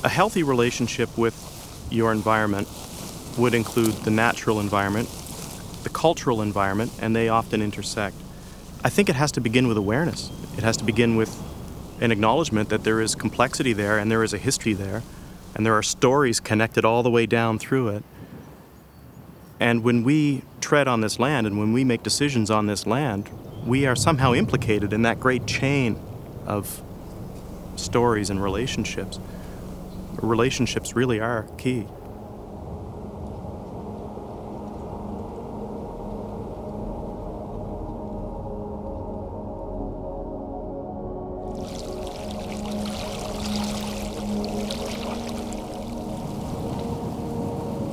A healthy relationship with your environment would include the natural environment, the cultural environment, and they often intersect. I think it has to begin with awareness. It has to begin with an acknowledgement that there is complexity there and there is a history there and there are stories connected all the way down through it. And when we tread on this land and when we make decisions on this land, we are somehow implicated in that great chain of stories and relationships. Relationships really are key.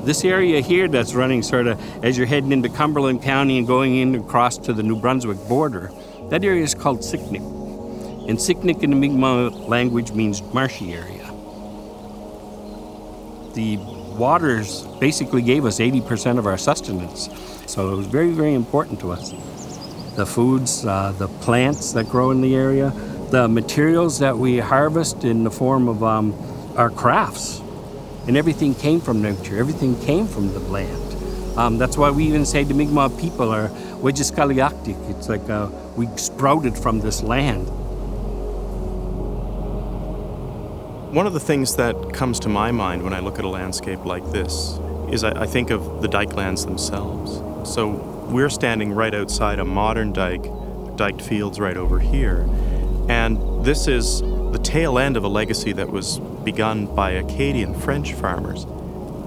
This area here that's running sort of as you're heading into Cumberland County and going in across to the New Brunswick border, that area is called Sicknick. And Sicknick in the Mi'kmaq language means marshy area. The waters basically gave us 80% of our sustenance, so it was very, very important to us. The foods, the plants that grow in the area, the materials that we harvest in the form of our crafts. And everything came from nature, everything came from the land. That's why we even say the Mi'kmaq people are Wejiskaliyaktik. It's like we sprouted from this land. One of the things that comes to my mind when I look at a landscape like this is I think of the dyke lands themselves. So we're standing right outside a modern dyke, dyked fields right over here. And this is the tail end of a legacy that was begun by Acadian French farmers.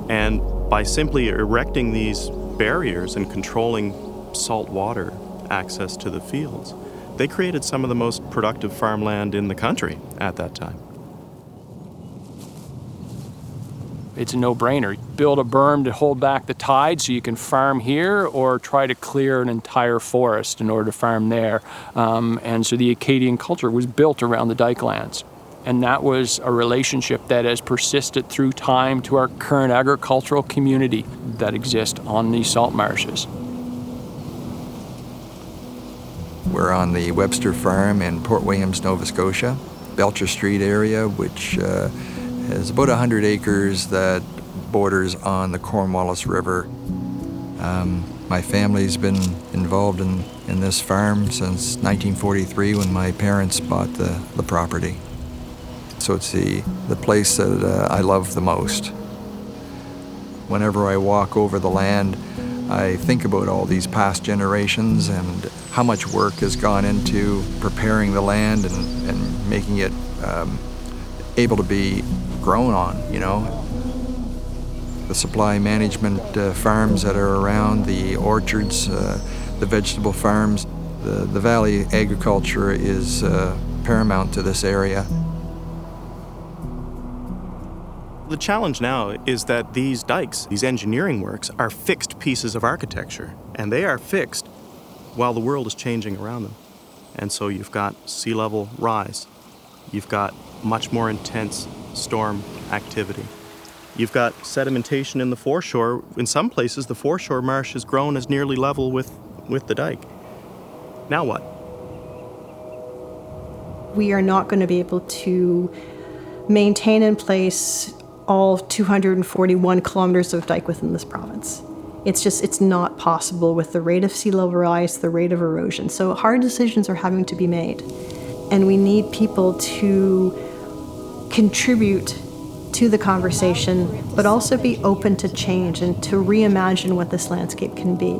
And by simply erecting these barriers and controlling salt water access to the fields, they created some of the most productive farmland in the country at that time. It's a no-brainer. Build a berm to hold back the tide so you can farm here, or try to clear an entire forest in order to farm there. And so the Acadian culture was built around the dyke lands. And that was a relationship that has persisted through time to our current agricultural community that exists on these salt marshes. We're on the Webster Farm in Port Williams, Nova Scotia, Belcher Street area, which is about 100 acres that borders on the Cornwallis River. My family's been involved in this farm since 1943 when my parents bought the property. So it's the place that I love the most. Whenever I walk over the land, I think about all these past generations and how much work has gone into preparing the land and making it able to be grown on, you know. The supply management farms that are around, the orchards, the vegetable farms, the valley agriculture is paramount to this area. The challenge now is that these dikes, these engineering works, are fixed pieces of architecture, and they are fixed while the world is changing around them. And so you've got sea level rise. You've got much more intense storm activity. You've got sedimentation in the foreshore. In some places, the foreshore marsh has grown as nearly level with the dike. Now what? We are not going to be able to maintain in place all 241 kilometers of dike within this province. It's not possible with the rate of sea level rise, the rate of erosion. So hard decisions are having to be made. And we need people to contribute to the conversation, but also be open to change and to reimagine what this landscape can be.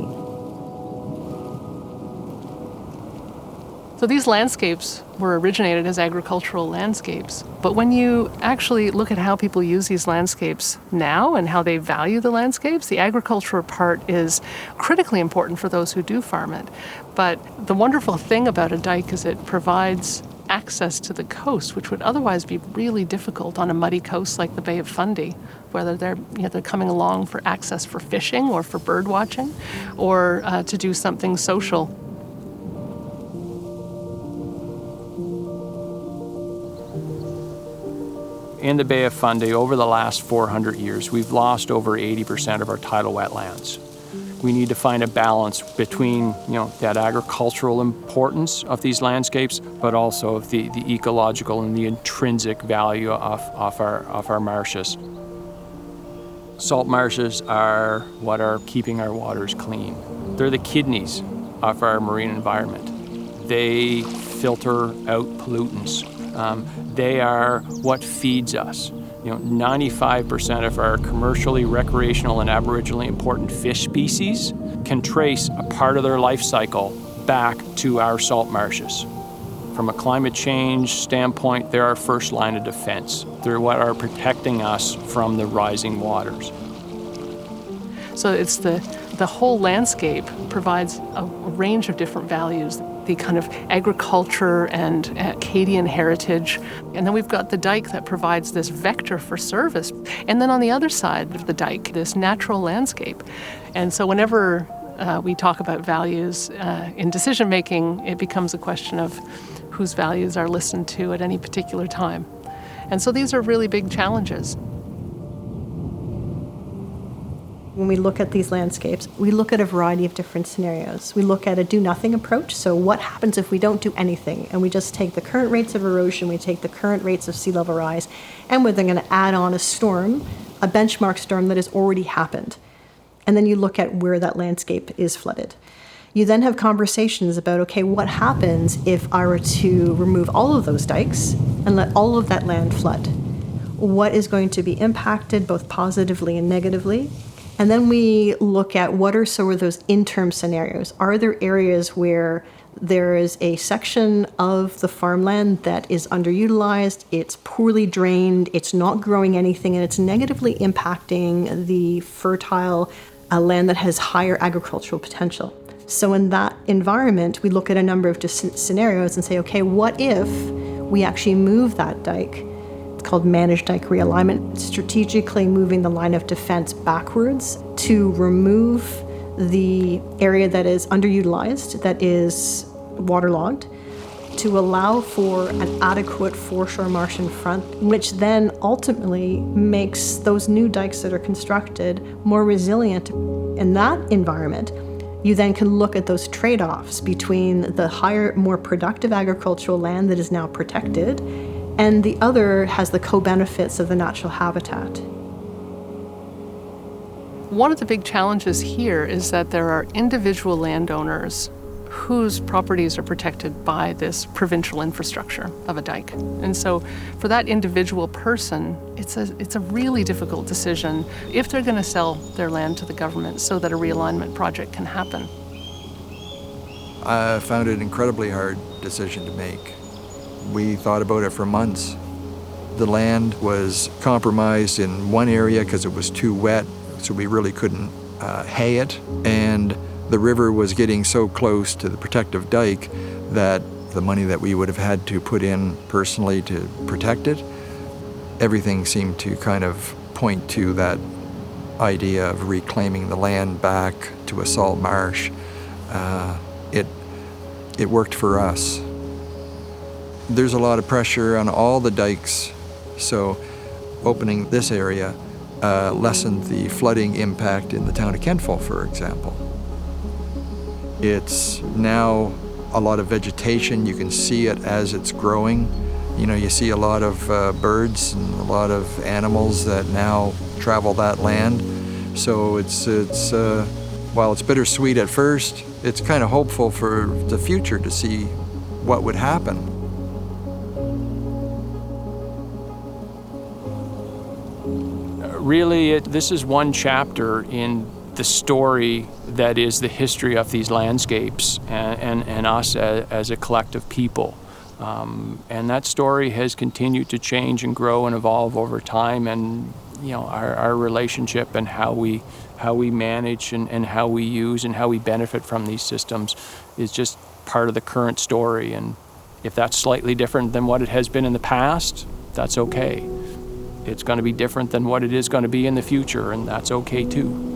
So these landscapes were originated as agricultural landscapes, but when you actually look at how people use these landscapes now and how they value the landscapes, the agricultural part is critically important for those who do farm it. But the wonderful thing about a dike is it provides access to the coast, which would otherwise be really difficult on a muddy coast like the Bay of Fundy, whether they're coming along for access for fishing or for bird watching, or to do something social. In the Bay of Fundy, over the last 400 years, we've lost over 80% of our tidal wetlands. We need to find a balance between, that agricultural importance of these landscapes, but also of the ecological and the intrinsic value of our marshes. Salt marshes are what are keeping our waters clean. They're the kidneys of our marine environment. They filter out pollutants. They are what feeds us. 95% of our commercially, recreational, and aboriginally important fish species can trace a part of their life cycle back to our salt marshes. From a climate change standpoint, they're our first line of defense. They're what are protecting us from the rising waters. So it's the whole landscape provides a range of different values. The kind of agriculture and Acadian heritage. And then we've got the dyke that provides this vector for service. And then on the other side of the dyke, this natural landscape. And so whenever we talk about values in decision making, it becomes a question of whose values are listened to at any particular time. And so these are really big challenges. When we look at these landscapes, we look at a variety of different scenarios. We look at a do-nothing approach. So what happens if we don't do anything and we just take the current rates of erosion, we take the current rates of sea level rise, and we're then going to add on a storm, a benchmark storm that has already happened. And then you look at where that landscape is flooded. You then have conversations about, okay, what happens if I were to remove all of those dikes and let all of that land flood? What is going to be impacted both positively and negatively? And then we look at what are some of those interim scenarios. Are there areas where there is a section of the farmland that is underutilized, it's poorly drained, it's not growing anything, and it's negatively impacting the fertile land that has higher agricultural potential? So in that environment, we look at a number of scenarios and say, okay, what if we actually move that dike? It's called managed dike realignment, strategically moving the line of defense backwards to remove the area that is underutilized, that is waterlogged, to allow for an adequate foreshore marsh in front, which then ultimately makes those new dikes that are constructed more resilient. In that environment, you then can look at those trade-offs between the higher, more productive agricultural land that is now protected, and the other has the co-benefits of the natural habitat. One of the big challenges here is that there are individual landowners whose properties are protected by this provincial infrastructure of a dike. And so for that individual person, it's a really difficult decision if they're going to sell their land to the government so that a realignment project can happen. I found it an incredibly hard decision to make. We thought about it for months. The land was compromised in one area because it was too wet, so we really couldn't hay it. And the river was getting so close to the protective dike that the money that we would have had to put in personally to protect it, everything seemed to kind of point to that idea of reclaiming the land back to a salt marsh. It worked for us. There's a lot of pressure on all the dikes, so opening this area lessened the flooding impact in the town of Kentville, for example. It's now a lot of vegetation. You can see it as it's growing. You know, you see a lot of birds and a lot of animals that now travel that land. So it's while it's bittersweet at first, it's kind of hopeful for the future to see what would happen. Really, this is one chapter in the story that is the history of these landscapes and us as a collective people. And that story has continued to change and grow and evolve over time, and our relationship and how we manage and how we use and how we benefit from these systems is just part of the current story. And if that's slightly different than what it has been in the past, that's okay. It's going to be different than what it is going to be in the future, and that's okay too.